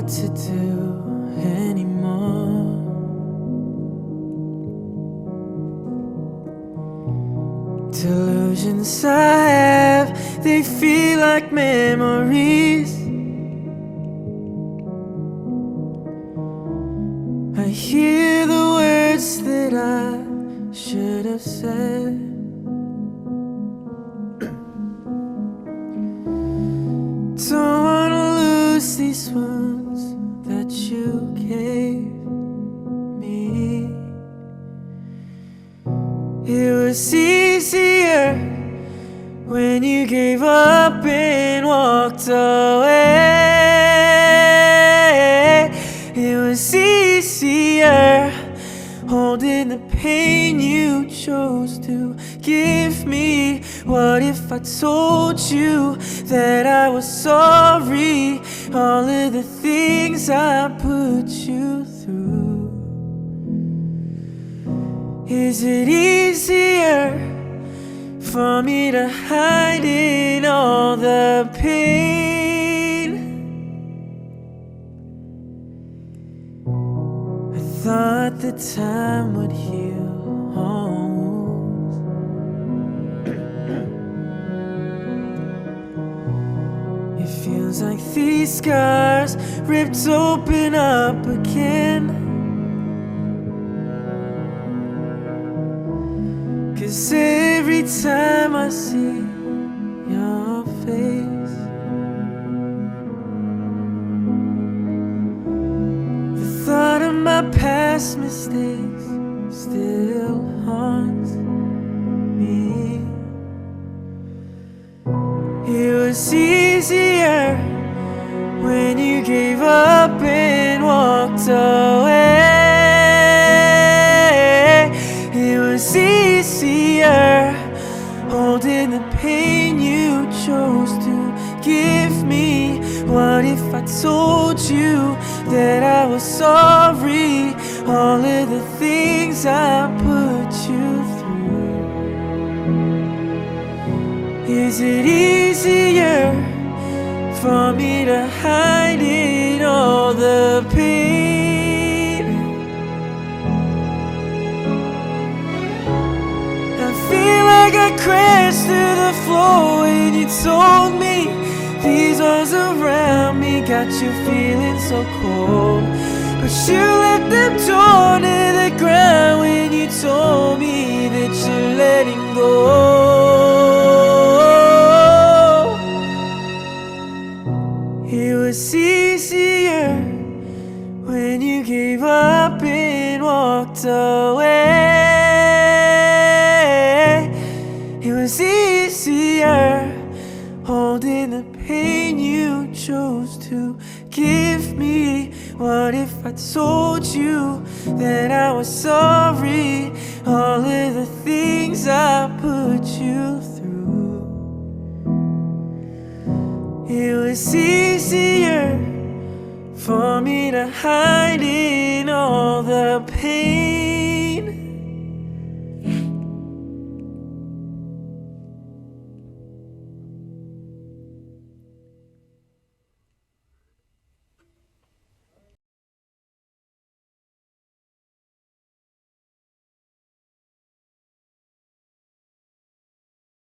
what to do anymore. Delusions I have, they feel like memories. I hear the words that I should have said. Don't wanna lose these wounds that you gave me. It was easier when you gave up and walked away. It was easier holding the pain you chose to give me. What if I told you that I was sorry? All of the things I put you through. Is it easier for me to hide in all the pain? I thought the time would heal all wounds. It feels like these scars ripped open up again. 'Cause every time I see your face, the thought of my past mistakes still haunts me. It was easier when you gave up and walked away. It was easier holding the pain you chose to give me. What if I told you that I was sorry? All of the things I put you through. Is it easier for me to hide in all the pain? I feel like I crashed through the floor when you told me these arms around me got you feeling so cold. But you let them torn to the ground when you told me that you're letting go. It was easier when you gave up and walked away. It was easier holding the pain you chose to give me. What if I told you that I was sorry? All of the things I put you through. It was easier for me to hide in all the pain.